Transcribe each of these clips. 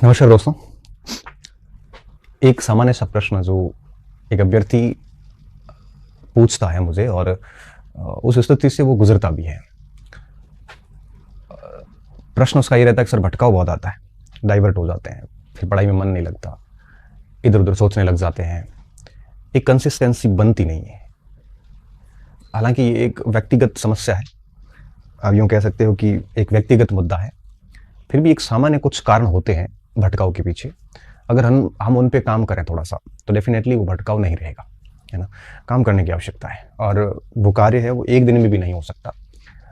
नमस्कार दोस्तों। एक सामान्य सा प्रश्न जो एक अभ्यर्थी पूछता है मुझे और उस स्थिति से वो गुजरता भी है। प्रश्न उसका ये रहता है कि सर भटकाव बहुत आता है, डाइवर्ट हो जाते हैं, फिर पढ़ाई में मन नहीं लगता, इधर उधर सोचने लग जाते हैं, एक कंसिस्टेंसी बनती नहीं है। हालांकि ये एक व्यक्तिगत समस्या है, आप यूँ कह सकते हो कि एक व्यक्तिगत मुद्दा है, फिर भी एक सामान्य कुछ कारण होते हैं भटकाव के पीछे। अगर हम उन पे काम करें थोड़ा सा तो डेफिनेटली वो भटकाव नहीं रहेगा, है ना। काम करने की आवश्यकता है और वो कार्य है वो एक दिन में भी नहीं हो सकता।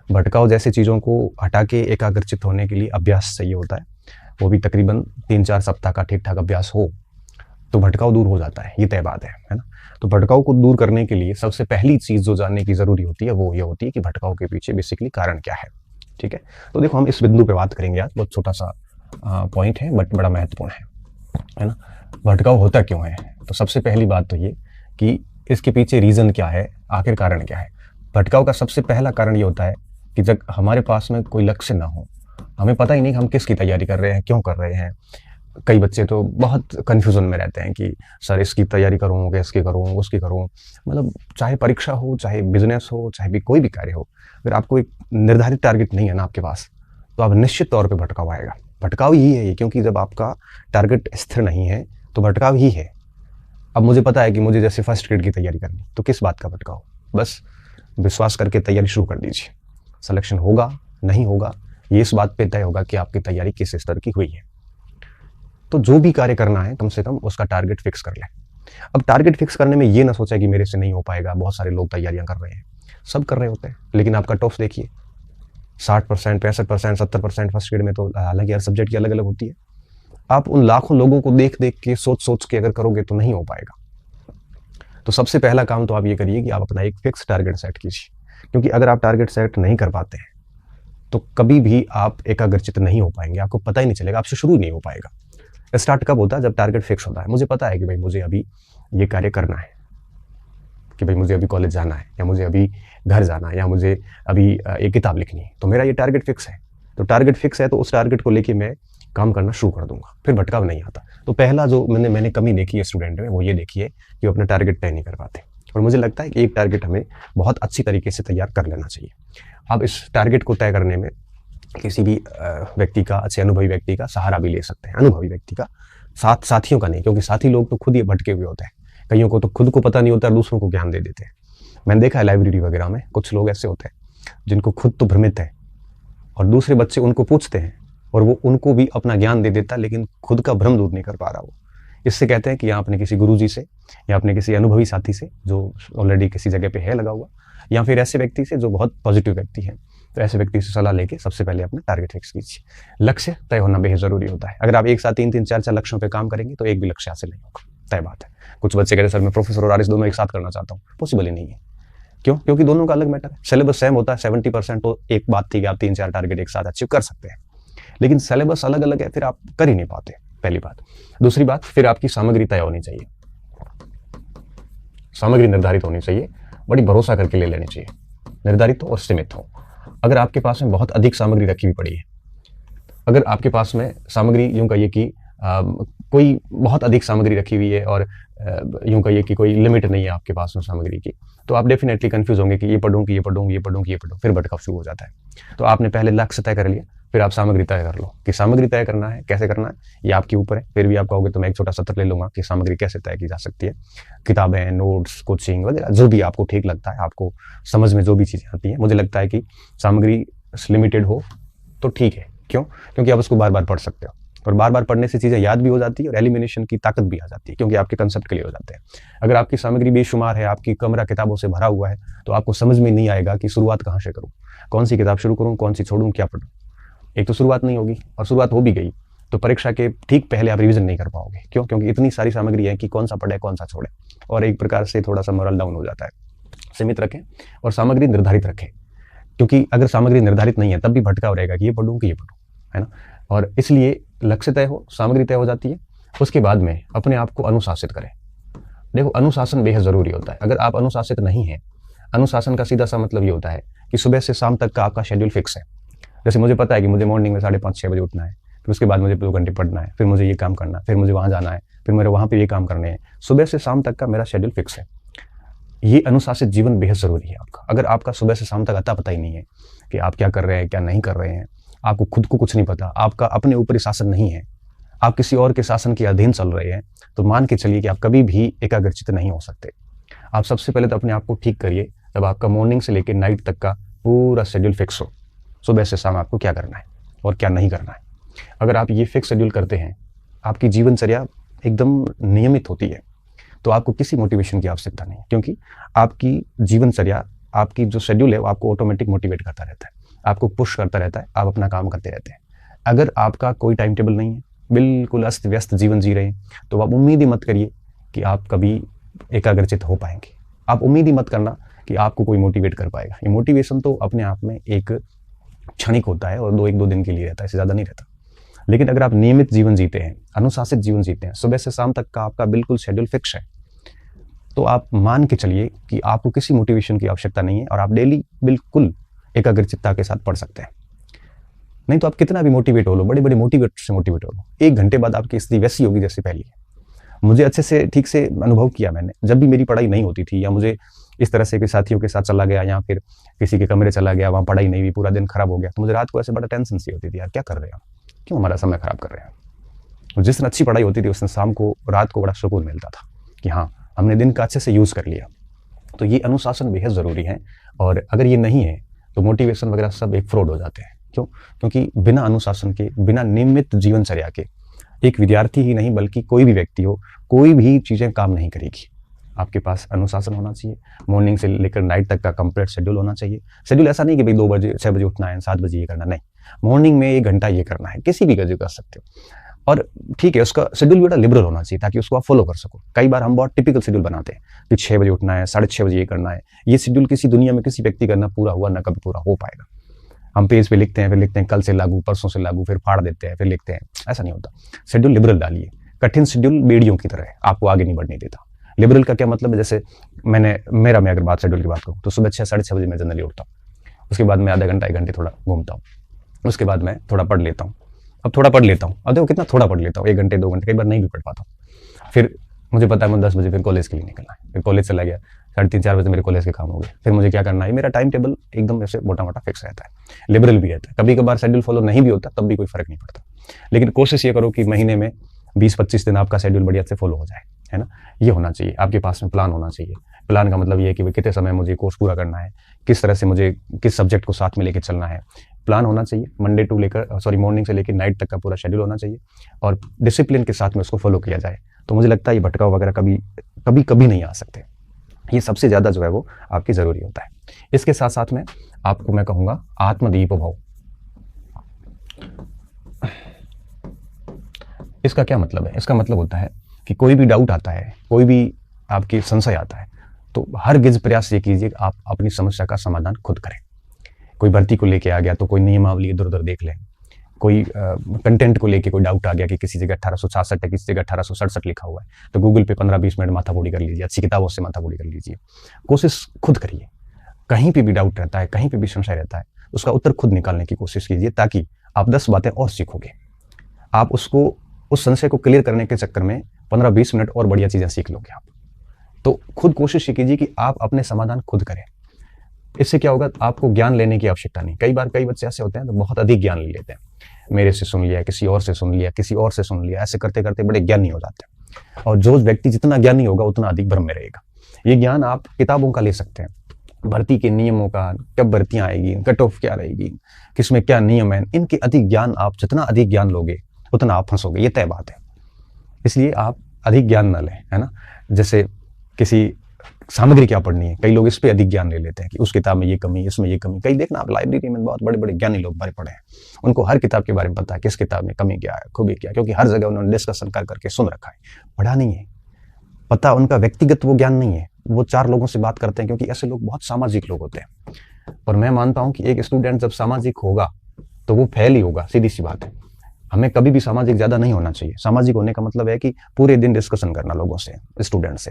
भटकाव जैसे चीज़ों को हटा के एकाग्रचित होने के लिए अभ्यास चाहिए होता है, वो भी तकरीबन 3-4 सप्ताह का ठीक ठाक अभ्यास हो तो भटकाव दूर हो जाता है, ये तय बात है ना। तो भटकाव को दूर करने के लिए सबसे पहली चीज़ जो जानने की ज़रूरी होती है वो ये होती है कि भटकाव के पीछे बेसिकली कारण क्या है। ठीक है, तो देखो हम इस बिंदु पे बात करेंगे आज, बहुत छोटा सा पॉइंट है बट बड़ा महत्वपूर्ण है ना। भटकाव होता क्यों है? तो सबसे पहली बात तो ये कि इसके पीछे रीज़न क्या है, आखिर कारण क्या है। भटकाव का सबसे पहला कारण ये होता है कि जब हमारे पास में कोई लक्ष्य ना हो, हमें पता ही नहीं कि हम किसकी तैयारी कर रहे हैं, क्यों कर रहे हैं। कई बच्चे तो बहुत कन्फ्यूज़न में रहते हैं कि सर इसकी तैयारी करूँ कि इसकी करूँ उसकी करूँ। मतलब चाहे परीक्षा हो, चाहे बिजनेस हो, चाहे भी कोई भी कार्य हो, अगर आपको एक निर्धारित टारगेट नहीं है ना आपके पास, तो आप निश्चित तौर पे भटकाव आएगा। भटकाव ही है ये, क्योंकि जब आपका टारगेट स्थिर नहीं है तो भटकाव ही है। अब मुझे पता है कि मुझे जैसे फर्स्ट ग्रेड की तैयारी करनी, तो किस बात का भटकाव? बस विश्वास करके तैयारी शुरू कर दीजिए। सिलेक्शन होगा नहीं होगा ये इस बात पे तय होगा कि आपकी तैयारी किस स्तर की हुई है। तो जो भी कार्य करना है कम से कम उसका टारगेट फिक्स कर लें। अब टारगेट फिक्स करने में ये ना सोचा कि मेरे से नहीं हो पाएगा, बहुत सारे लोग तैयारियां कर रहे हैं, सब कर रहे होते हैं, लेकिन आपका टॉप्स देखिए 60%, 65%, 70% फर्स्ट ग्रेड में, तो हालांकि हर सब्जेक्ट की अलग अलग होती है। आप उन लाखों लोगों को देख देख के सोच सोच के अगर करोगे तो नहीं हो पाएगा। तो सबसे पहला काम तो आप ये करिए कि आप अपना एक फिक्स टारगेट सेट कीजिए, क्योंकि अगर आप टारगेट सेट नहीं कर पाते हैं तो कभी भी आप एकाग्रचित नहीं हो पाएंगे, आपको पता ही नहीं चलेगा, आपसे शुरू नहीं हो पाएगा। स्टार्ट कब होता है? जब टारगेट फिक्स होता है। मुझे पता है कि भाई मुझे अभी ये कार्य करना है, कि भाई मुझे अभी कॉलेज जाना है, या मुझे अभी घर जाना है, या मुझे अभी एक किताब लिखनी है, तो मेरा ये टारगेट फिक्स है। तो टारगेट फिक्स है तो उस टारगेट को लेके मैं काम करना शुरू कर दूंगा, फिर भटकाव नहीं आता। तो पहला जो मैंने कमी देखी है स्टूडेंट में, वो ये देखी है कि वो अपना टारगेट तय नहीं कर पाते। और मुझे लगता है कि एक टारगेट हमें बहुत अच्छी तरीके से तैयार कर लेना चाहिए। अब इस टारगेट को तय करने में किसी भी व्यक्ति का, अच्छे अनुभवी व्यक्ति का सहारा भी ले सकते हैं। अनुभवी व्यक्ति का, साथियों का नहीं, क्योंकि साथी लोग तो खुद ही भटके हुए होते हैं। कईयों को तो खुद को पता नहीं होता, दूसरों को ज्ञान दे देते हैं। मैंने देखा है लाइब्रेरी वगैरह में कुछ लोग ऐसे होते हैं जिनको खुद तो भ्रमित है और दूसरे बच्चे उनको पूछते हैं और वो उनको भी अपना ज्ञान दे देता, लेकिन खुद का भ्रम दूर नहीं कर पा रहा वो। इससे कहते हैं कि यहाँ अपने किसी गुरुजी से या अपने किसी अनुभवी साथी से जो ऑलरेडी किसी जगह पे है लगा हुआ, या फिर ऐसे व्यक्ति से जो बहुत पॉजिटिव व्यक्ति है, तो ऐसे व्यक्ति से सलाह लेके सबसे पहले अपना टारगेट फिक्स कीजिए। लक्ष्य तय होना बेहद जरूरी होता है। अगर आप एक साथ 3-3, 4-4 लक्ष्यों पे काम करेंगे तो एक भी लक्ष्य हासिल नहीं होगा, तय बात है। कुछ बच्चे कहते हैं सर मैं प्रोफेसर और आरएस दोनों एक साथ करना चाहता हूँ, पॉसिबल ही नहीं है। क्यों? क्योंकि दोनों का अलग मैटर है। सिलेबस सेम होता है 70%, तो एक बात थी कि आप 3-4 टारगेट एक साथ अचीव कर सकते हैं, लेकिन सिलेबस अलग अलग है, फिर आप कर ही नहीं पाते, पहली बात। दूसरी बात, फिर आपकी सामग्री तय होनी चाहिए, सामग्री निर्धारित होनी चाहिए, बड़ी भरोसा करके ले लेनी चाहिए, निर्धारित हो और सीमित हो। अगर आपके पास में बहुत अधिक सामग्री रखी हुई पड़ी है, अगर आपके पास में सामग्री यूं कहिए कि कोई बहुत अधिक सामग्री रखी हुई है और यूं कहिए कि कोई लिमिट नहीं है आपके पास में सामग्री की, तो आप डेफिनेटली कंफ्यूज होंगे कि ये पढ़ूं कि ये पढ़ूं, ये पढ़ूं कि ये पढ़ूं, फिर भटकाव शुरू हो जाता है। तो आपने पहले लक्ष्य तय कर लिया, फिर आप सामग्री तय कर लो कि सामग्री तय करना है, कैसे करना है ये आपके ऊपर है। फिर भी आप कहोगे तो मैं एक छोटा सत्र ले लूंगा कि सामग्री कैसे तय की जा सकती है। किताबें, नोट्स, कोचिंग वगैरह जो भी आपको ठीक लगता है, आपको समझ में जो भी चीज़ें आती हैं, मुझे लगता है कि सामग्री लिमिटेड हो तो ठीक है। क्यों? क्योंकि आप उसको बार बार पढ़ सकते हो और बार बार पढ़ने से चीज़ें याद भी हो जाती है और एलिमिनेशन की ताकत भी आ जाती है, क्योंकि आपके कंसेप्ट क्लियर हो जाते हैं। अगर आपकी सामग्री बेशुमार है, आपकी कमरा किताबों से भरा हुआ है, तो आपको समझ में नहीं आएगा कि शुरुआत कहाँ से करूँ, कौन सी किताब शुरू करूँ, कौन सी छोड़ूँ, क्या पढ़ूँ। एक तो शुरुआत नहीं होगी, और शुरुआत हो भी गई तो परीक्षा के ठीक पहले आप रिवीजन नहीं कर पाओगे। क्यों? क्योंकि इतनी सारी सामग्री है कि कौन सा पढ़े कौन सा छोड़े, और एक प्रकार से थोड़ा सा मोरल डाउन हो जाता है। सीमित रखें और सामग्री निर्धारित रखें, क्योंकि अगर सामग्री निर्धारित नहीं है तब भी भटकाव रहेगा कि ये पढ़ूँ कि ये पढ़ूँ, है ना। और इसलिए लक्ष्य तय हो, सामग्री तय हो जाती है, उसके बाद में अपने आप को अनुशासित करें। देखो, अनुशासन बेहद जरूरी होता है। अगर आप अनुशासित नहीं हैं, अनुशासन का सीधा सा मतलब ये होता है कि सुबह से शाम तक का आपका शेड्यूल फिक्स है। जैसे मुझे पता है कि मुझे मॉर्निंग में 5:30-6 बजे उठना है, फिर उसके बाद मुझे 2 घंटे पढ़ना है, फिर मुझे ये काम करना है, फिर मुझे वहाँ जाना है, फिर मेरे वहाँ पे ये काम करने हैं। सुबह से शाम तक का मेरा शेड्यूल फिक्स है। ये अनुशासित जीवन बेहद ज़रूरी है आपका। अगर आपका सुबह से शाम तक अता पता ही नहीं है कि आप क्या कर रहे हैं, क्या नहीं कर रहे हैं, आपको खुद को कुछ नहीं पता, आपका अपने ऊपर ही शासन नहीं है, आप किसी और के शासन के अधीन चल रहे हैं, तो मान के चलिए कि आप कभी भी एकाग्रचित नहीं हो सकते। आप सबसे पहले तो अपने आप को ठीक करिए, तब आपका मॉर्निंग से लेकर नाइट तक का पूरा शेड्यूल फिक्स हो। सुबह से शाम आपको क्या करना है और क्या नहीं करना है। अगर आप ये फिक्स शेड्यूल करते हैं, आपकी जीवनचर्या एकदम नियमित होती है, तो आपको किसी मोटिवेशन की आवश्यकता नहीं है, क्योंकि आपकी जीवनचर्या, आपकी जो शेड्यूल है वो आपको ऑटोमेटिक मोटिवेट करता रहता है, आपको पुश करता रहता है, आप अपना काम करते रहते हैं। अगर आपका कोई टाइम टेबल नहीं है, बिल्कुल अस्त व्यस्त जीवन जी रहे हैं, तो आप उम्मीद ही मत करिए कि आप कभी एकाग्रचित हो पाएंगे। आप उम्मीद ही मत करना कि आपको कोई मोटिवेट कर पाएगा। ये मोटिवेशन तो अपने आप में एक क्षणिक होता है और 1-2 दिन के लिए रहता है, इससे ज़्यादा नहीं रहता। लेकिन अगर आप नियमित जीवन जीते हैं, अनुशासित जीवन जीते हैं, सुबह से शाम तक का आपका बिल्कुल शेड्यूल फिक्स है, तो आप मान के चलिए कि आपको किसी मोटिवेशन की आवश्यकता नहीं है और आप डेली बिल्कुल एकाग्रचित्ता के साथ पढ़ सकते हैं। नहीं तो आप कितना भी मोटिवेट हो लो, बड़े बड़े मोटिवेट से मोटिवेट हो लो, 1 घंटे बाद आपकी स्थिति वैसी होगी जैसे पहली है। मुझे अच्छे से ठीक से अनुभव किया मैंने, जब भी मेरी पढ़ाई नहीं होती थी या मुझे इस तरह से कि साथियों के साथ चला गया या फिर किसी के कमरे चला गया, वहाँ पढ़ाई नहीं हुई, पूरा दिन खराब हो गया, तो मुझे रात को ऐसे बड़ा टेंशन सी होती थी, यार क्या कर रहे हैं, क्यों हमारा समय खराब कर रहे हैं। जिस दिन अच्छी पढ़ाई होती थी उस दिन शाम को, रात को बड़ा सुकून मिलता था कि हाँ, हमने दिन का अच्छे से यूज़ कर लिया। तो ये अनुशासन बेहद ज़रूरी है, और अगर ये नहीं है तो मोटिवेशन वगैरह सब एक फ्रॉड हो जाते हैं। क्यों? क्योंकि बिना अनुशासन के, बिना नियमित जीवनचर्या के एक विद्यार्थी ही नहीं बल्कि कोई भी व्यक्ति हो, कोई भी चीज़ें काम नहीं करेगी। आपके पास अनुशासन होना चाहिए, मॉर्निंग से लेकर नाइट तक का कंप्लीट शेड्यूल होना चाहिए। शेड्यूल ऐसा नहीं कि भाई 2 बजे 6 बजे उठना है, 7 बजे ये करना, नहीं, मॉर्निंग में 1 घंटा ये करना है, किसी भी गजे कर सकते हो। और ठीक है, उसका शेड्यूल भी बड़ा लिबरल होना चाहिए ताकि उसको आप फॉलो कर सको। कई बार हम बहुत टिपिकल शेड्यूल बनाते हैं कि 6 बजे उठना है, 6:30 बजे ये करना है। ये शेड्यूल किसी दुनिया में किसी व्यक्ति का ना पूरा हुआ ना कभी पूरा हो पाएगा। हम पेज पे लिखते हैं, फिर लिखते हैं कल से लागू, परसों से लागू, फिर फाड़ देते हैं, फिर लिखते हैं, ऐसा नहीं होता। शेड्यूल लिबरल डालिए। कठिन शेड्यूल बेड़ियों की तरह है, आपको आगे नहीं बढ़ने देता। लिबरल का क्या मतलब है, जैसे मैं अगर बात शेड्यूल की बात करूँ तो सुबह 6-6:30 बजे मैं जनरली उठता हूँ। उसके बाद मैं आधा घंटा 1 घंटे थोड़ा घूमता हूँ, उसके बाद मैं थोड़ा पढ़ लेता हूँ। अब थोड़ा पढ़ लेता हूँ, अब देखो कितना थोड़ा पढ़ लेता हूँ, 1 घंटे 2 घंटे, कई बार नहीं भी पढ़ पाता हूँ। फिर मुझे पता है मैं 10 बजे फिर कॉलेज के लिए निकलना है, फिर कॉलेज चला गया, 3:30-4 बजे मेरे कॉलेज के काम हो गए, फिर मुझे क्या करना है। मेरा टाइम टेबल एकदम ऐसे मोटा मोटा फिक्स रहता है, लिबरल भी रहता है। कभी कभार शेड्यूल फॉलो नहीं भी होता, तब भी कोई फर्क नहीं पड़ता। लेकिन कोशिश ये करो कि महीने में 20-25 दिन आपका शेड्यूल बढ़िया से फॉलो हो जाए, है ना। ये होना चाहिए, आपके पास में प्लान होना चाहिए। प्लान का मतलब ये है कि भाई कितने समय मुझे कोर्स पूरा करना है, किस तरह से मुझे किस सब्जेक्ट को साथ में लेकर चलना है, प्लान होना चाहिए। मॉर्निंग से लेकर नाइट तक का पूरा शेड्यूल होना चाहिए और डिसिप्लिन के साथ में उसको फॉलो किया जाए, तो मुझे लगता है ये भटकाव वगैरह कभी नहीं आ सकते। ये सबसे ज़्यादा जो है वो आपकी ज़रूरी होता है। इसके साथ साथ में आपको मैं कहूँगा आत्मदीप भाव। इसका क्या मतलब है? इसका मतलब होता है कि कोई भी डाउट आता है, कोई भी आपकी संशय आता है, तो हरगिज़ प्रयास ये कीजिए कि आप अपनी समस्या का समाधान खुद करें। कोई भर्ती को लेके आ गया तो कोई नियमावली इधर उधर देख लें, कोई कंटेंट को लेके कोई डाउट आ गया कि किसी जगह 1866 है, किसी जगह 1867 लिखा हुआ है, तो गूगल पे 15-20 मिनट माथापौड़ी कर लीजिए, अच्छी किताबों से माथापौड़ी कर लीजिए। कोशिश खुद करिए। कहीं पे भी डाउट रहता है, कहीं पे भी संशय रहता है, उसका उत्तर खुद निकालने की कोशिश कीजिए, ताकि आप 10 बातें और सीखोगे। आप उस संशय को क्लियर करने के चक्कर में 15-20 मिनट और बढ़िया चीज़ें सीख लोगे आप। तो खुद कोशिश ये कीजिए कि आप अपने समाधान खुद करें। इससे क्या होगा, आपको ज्ञान लेने की आवश्यकता नहीं। कई बार कई बच्चे ऐसे होते हैं तो बहुत अधिक ज्ञान ले लेते हैं, मेरे से सुन लिया, किसी और से सुन लिया, किसी और से सुन लिया, ऐसे करते करते बड़े ज्ञानी हो जाते हैं। और जो व्यक्ति जितना ज्ञानी होगा उतना अधिक भ्रम में रहेगा। ये ज्ञान आप किताबों का ले सकते हैं, भर्ती के नियमों का, कब भर्तियां आएगी, कट ऑफ क्या रहेगी, किसमें क्या नियम है, इनके अधिक ज्ञान, आप जितना अधिक ज्ञान लोगे उतना आप फंसोगे, ये तय बात है। इसलिए आप अधिक ज्ञान न लें, है ना। जैसे किसी सामग्री क्या पढ़नी है, कई लोग इस पे अधिक ज्ञान ले लेते हैं कि उस किताब में ये कमी, इसमें ये कमी। कई देखना आप लाइब्रेरी में बहुत बड़े बड़े ज्ञानी लोग भरे पड़े हैं, उनको हर किताब के बारे में पता है, किस किताब में कमी क्या है, खूबी क्या है, क्योंकि हर जगह उन्होंने डिस्कशन कर करके सुन रखा है, पढ़ा नहीं है, पता उनका व्यक्तिगत वो ज्ञान नहीं है। वो 4 लोगों से बात करते हैं, क्योंकि ऐसे लोग बहुत सामाजिक लोग होते हैं। और मैं मानता हूं कि एक स्टूडेंट जब सामाजिक होगा तो वो फेल ही होगा, सीधी सी बात है। हमें कभी भी सामाजिक ज्यादा नहीं होना चाहिए। सामाजिक होने का मतलब है कि पूरे दिन डिस्कशन करना लोगों से, स्टूडेंट से।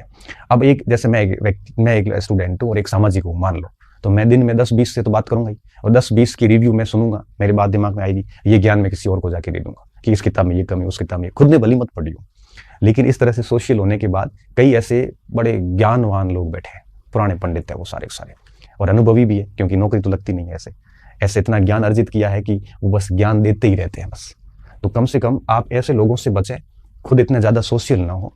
अब जैसे मैं एक स्टूडेंट हूँ और एक सामाजिक हूँ, मान लो, तो मैं दिन में 10-20 से तो बात करूंगा ही, और 10-20 की रिव्यू मैं सुनूंगा, मेरे बात दिमाग में आएगी, ये ज्ञान मैं किसी और को जाके दे दूंगा, कि इस किताब में ये कमी, उस किताब में खुद ने भली मत पढ़ी हो, लेकिन इस तरह से सोशल होने के बाद कई ऐसे बड़े ज्ञानवान लोग बैठे हैं, पुराने पंडित है वो सारे सारे, और अनुभवी भी है, क्योंकि नौकरी तो लगती नहीं है ऐसे ऐसे इतना ज्ञान अर्जित किया है कि वो बस ज्ञान देते ही रहते हैं बस। तो कम से कम आप ऐसे लोगों से बचें, खुद इतने ज़्यादा सोशल ना हो,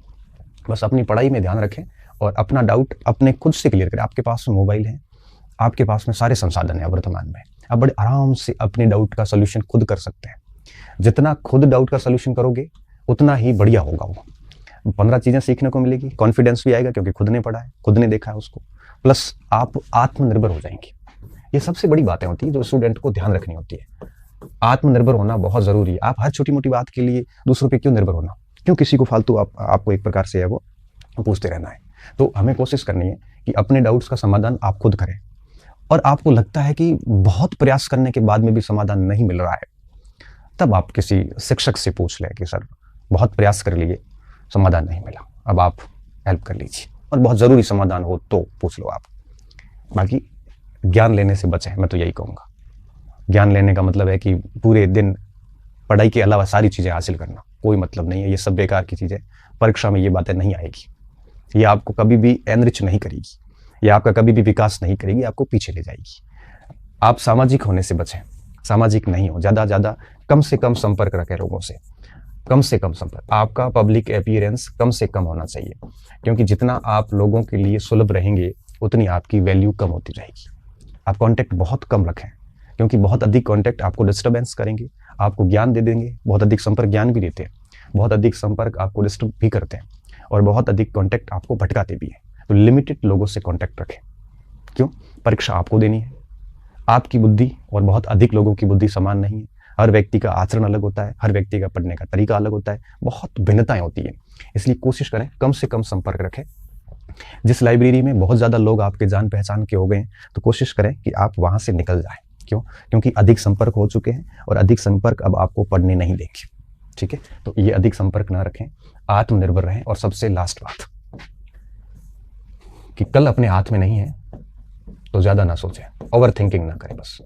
बस अपनी पढ़ाई में ध्यान रखें और अपना डाउट अपने खुद से क्लियर करें। आपके पास में मोबाइल है, आपके पास में सारे संसाधन है वर्तमान में, आप बड़े आराम से अपने डाउट का सोल्यूशन खुद कर सकते हैं। जितना खुद डाउट का सोल्यूशन करोगे उतना ही बढ़िया होगा वो। 15 चीज़ें सीखने को मिलेगी, कॉन्फिडेंस भी आएगा क्योंकि खुद ने पढ़ा है, खुद ने देखा है उसको, प्लस आप आत्मनिर्भर हो जाएंगे। ये सबसे बड़ी बातें होती है जो स्टूडेंट को ध्यान रखनी होती है। आत्मनिर्भर होना बहुत जरूरी है। आप हर छोटी मोटी बात के लिए दूसरों पे क्यों निर्भर होना, क्यों किसी को फालतू आपको एक प्रकार से है वो पूछते रहना है। तो हमें कोशिश करनी है कि अपने डाउट्स का समाधान आप खुद करें, और आपको लगता है कि बहुत प्रयास करने के बाद में भी समाधान नहीं मिल रहा है, तब आप किसी शिक्षक से पूछ लें कि सर बहुत प्रयास कर लिए, समाधान नहीं मिला, अब आप हेल्प कर लीजिए, और बहुत ज़रूरी समाधान हो तो पूछ लो आप। बाकी ज्ञान लेने से बचें, मैं तो यही कहूँगा। ज्ञान लेने का मतलब है कि पूरे दिन पढ़ाई के अलावा सारी चीज़ें हासिल करना, कोई मतलब नहीं है, ये सब बेकार की चीज़ें। परीक्षा में ये बातें नहीं आएगी, ये आपको कभी भी एनरिच नहीं करेगी, ये आपका कभी भी विकास नहीं करेगी, आपको पीछे ले जाएगी। आप सामाजिक होने से बचें, सामाजिक नहीं हो, ज़्यादा कम से कम संपर्क रखें लोगों से, कम से कम संपर्क। आपका पब्लिक अपीयरेंस कम से कम होना चाहिए, क्योंकि जितना आप लोगों के लिए सुलभ रहेंगे उतनी आपकी वैल्यू कम होती जाएगी। आप कॉन्टैक्ट बहुत कम रखें, क्योंकि बहुत अधिक कॉन्टैक्ट आपको डिस्टर्बेंस करेंगे, आपको ज्ञान दे देंगे। बहुत अधिक संपर्क ज्ञान भी देते हैं, बहुत अधिक संपर्क आपको डिस्टर्ब भी करते हैं, और बहुत अधिक कॉन्टैक्ट आपको भटकाते भी हैं। तो लिमिटेड लोगों से कॉन्टैक्ट रखें। क्यों? परीक्षा आपको देनी है, आपकी बुद्धि और बहुत अधिक लोगों की बुद्धि समान नहीं है। हर व्यक्ति का आचरण अलग होता है, हर व्यक्ति का पढ़ने का तरीका अलग होता है, बहुत भिन्नताएं होती है। इसलिए कोशिश करें कम से कम संपर्क रखें। जिस लाइब्रेरी में बहुत ज़्यादा लोग आपके जान पहचान के हो गए हैं, तो कोशिश करें कि आप वहाँ से निकल जाएं। क्यों? क्योंकि अधिक संपर्क हो चुके हैं, और अधिक संपर्क अब आपको पढ़ने नहीं देंगे। ठीक है, तो ये अधिक संपर्क ना रखें, आत्मनिर्भर रहें। और सबसे लास्ट बात कि कल अपने हाथ में नहीं है तो ज़्यादा ना सोचें, ओवर थिंकिंग ना करें। बस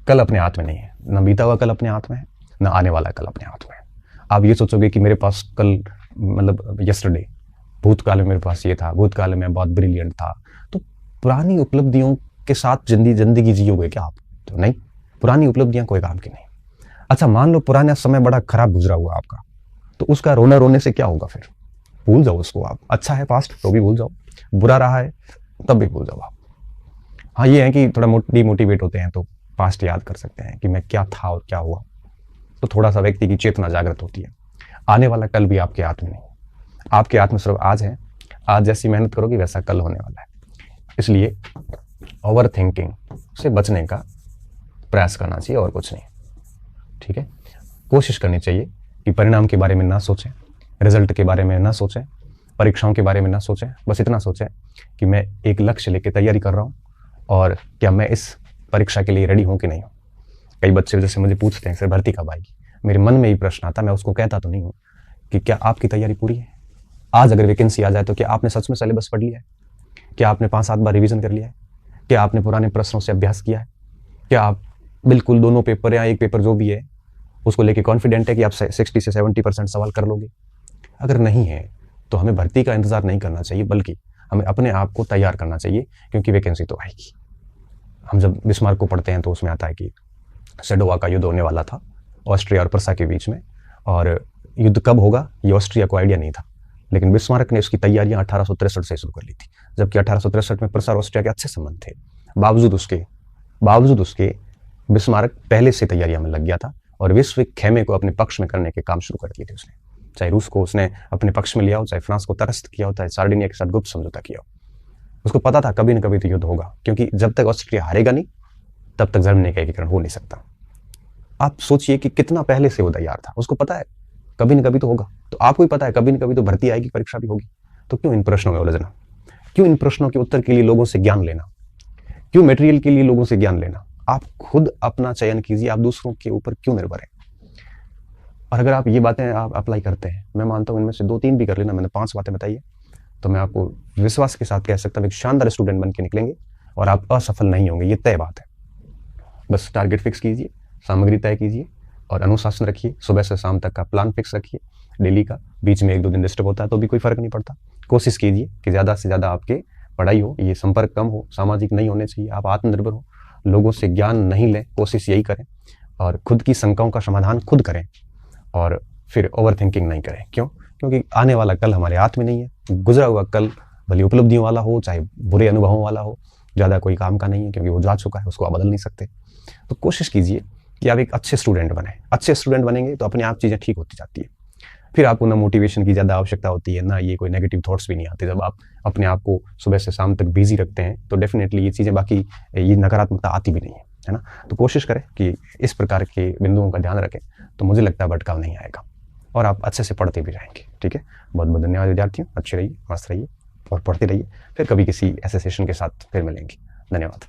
कल अपने हाथ में नहीं है, ना बीता हुआ कल अपने हाथ में है, ना आने वाला कल अपने हाथ में है। आप ये सोचोगे कि मेरे पास कल, मतलब यस्टरडे, भूतकाल में मेरे पास ये था, भूतकाल में बहुत ब्रिलियंट था, तो पुरानी उपलब्धियों के साथ जिंदगी जियोगे क्या आप? तो नहीं, पुरानी उपलब्धियां कोई काम की नहीं। अच्छा, मान लो पुराना समय बड़ा खराब गुजरा हुआ आपका, तो उसका रोना रोने से क्या होगा? फिर भूल जाओ उसको आप। अच्छा है पास्ट तो भी भूल जाओ, बुरा रहा है तब भी भूल जाओ आप। हाँ, ये है कि थोड़ा डिमोटिवेट होते हैं तो पास्ट याद कर सकते हैं कि मैं क्या था और क्या हुआ, तो थोड़ा सा व्यक्ति की चेतना जागृत होती है। आने वाला कल भी आपके हाथ में नहीं, आपके हाथ में सिर्फ आज है। आज जैसी मेहनत करोगे वैसा कल होने वाला है। इसलिए ओवर थिंकिंग से बचने का प्रयास करना चाहिए, और कुछ नहीं। ठीक है, कोशिश करनी चाहिए कि परिणाम के बारे में ना सोचें, रिजल्ट के बारे में ना सोचें, परीक्षाओं के बारे में ना सोचें। बस इतना सोचें कि मैं एक लक्ष्य लेके तैयारी कर रहा हूँ, और क्या मैं इस परीक्षा के लिए रेडी हूँ कि नहीं हूँ। कई बच्चे जैसे मुझे पूछते हैं, सर भर्ती कब आएगी? मेरे मन में ही प्रश्न आता, मैं उसको कहता तो नहीं हूँ कि क्या आपकी तैयारी पूरी है? आज अगर वैकेंसी आ जाए तो क्या आपने सच में सिलेबस पढ़ लिया है? क्या आपने 5-7 बार रिवीजन कर लिया है? क्या आपने पुराने प्रश्नों से अभ्यास किया है? क्या आप बिल्कुल दोनों पेपर या एक पेपर जो भी है उसको लेके कॉन्फिडेंट है कि आप 60 से 70% सवाल कर लोगे? अगर नहीं है तो हमें भर्ती का इंतजार नहीं करना चाहिए, बल्कि हमें अपने आप को तैयार करना चाहिए, क्योंकि वैकेंसी तो आएगी। हम जब बिस्मार्क को पढ़ते हैं तो उसमें आता है कि सेडोवा का युद्ध होने वाला था ऑस्ट्रिया और प्रसा के बीच में, और युद्ध कब होगा ये ऑस्ट्रिया को आइडिया नहीं था, लेकिन बिस्मार्क ने उसकी तैयारियां 1863 से शुरू कर ली थी, जबकि 1863 में प्रसा और ऑस्ट्रिया के अच्छे संबंध थे। बावजूद उसके बिस्मार्क पहले से तैयारियां में लग गया था, और विश्व खेमे को अपने पक्ष में करने के काम शुरू कर दिए थे उसने। चाहे रूस को उसने अपने पक्ष में लिया हो, चाहे फ्रांस को तरस्त किया हो, चाहे सार्डिनिया के साथ गुप्त समझौता किया हो। उसको पता था कभी न कभी तो युद्ध होगा, क्योंकि जब तक ऑस्ट्रिया हारेगा नहीं तब तक जर्मनी का एकीकरण हो नहीं सकता। आप सोचिए कि कितना पहले से वो तैयार था, उसको पता है कभी न कभी तो होगा। तो आपको भी पता है कभी न कभी तो भर्ती आएगी, परीक्षा भी होगी। तो क्यों इन प्रश्नों में उलझना? क्यों इन प्रश्नों के उत्तर के लिए लोगों से ज्ञान लेना? क्यों मटेरियल के लिए लोगों से ज्ञान लेना? आप खुद अपना चयन कीजिए, आप दूसरों के ऊपर क्यों निर्भर हैं? और अगर आप ये बातें आप अप्लाई करते हैं, मैं मानता हूँ इनमें से 2-3 भी कर लेना, मैंने 5 बातें बताई है, तो मैं आपको विश्वास के साथ कह सकता हूँ एक शानदार स्टूडेंट बन के निकलेंगे, और आप असफल नहीं होंगे, ये तय बात है। बस टारगेट फिक्स कीजिए, सामग्री तय कीजिए, और अनुशासन रखिए, सुबह से शाम तक का प्लान फिक्स रखिए डेली का, बीच में 1-2 दिन डिस्टर्ब होता है तो भी कोई फ़र्क नहीं पड़ता। कोशिश कीजिए कि ज़्यादा से ज़्यादा आपके पढ़ाई हो, ये संपर्क कम हो, सामाजिक नहीं होने चाहिए, आप आत्मनिर्भर हो, लोगों से ज्ञान नहीं लें, कोशिश यही करें और खुद की शंकाओं का समाधान खुद करें और फिर ओवर थिंकिंग नहीं करें। क्यों? क्योंकि आने वाला कल हमारे हाथ में नहीं है, गुजरा हुआ कल भले उपलब्धियों वाला हो चाहे बुरे अनुभवों वाला हो, ज़्यादा कोई काम का नहीं है क्योंकि वो जा चुका है, उसको आप बदल नहीं सकते। तो कोशिश कीजिए कि आप एक अच्छे स्टूडेंट बने। अच्छे स्टूडेंट बनेंगे तो अपने आप चीज़ें ठीक होती जाती है, फिर आपको ना मोटिवेशन की ज़्यादा आवश्यकता होती है, ना ये कोई नेगेटिव थॉट्स भी नहीं आते। जब आप अपने आप को सुबह से शाम तक बिजी रखते हैं तो डेफिनेटली ये चीज़ें, बाकी ये नकारात्मकता आती भी नहीं है ना। तो कोशिश करें कि इस प्रकार के बिंदुओं का ध्यान रखें, तो मुझे लगता है भटकाव नहीं आएगा और आप अच्छे से पढ़ते भी जाएंगे। ठीक है, बहुत बहुत धन्यवाद विद्यार्थियों, अच्छे रहिए, मस्त रहिए और पढ़ते रहिए। फिर कभी किसी ऐसे सेशन के साथ फिर मिलेंगे। धन्यवाद।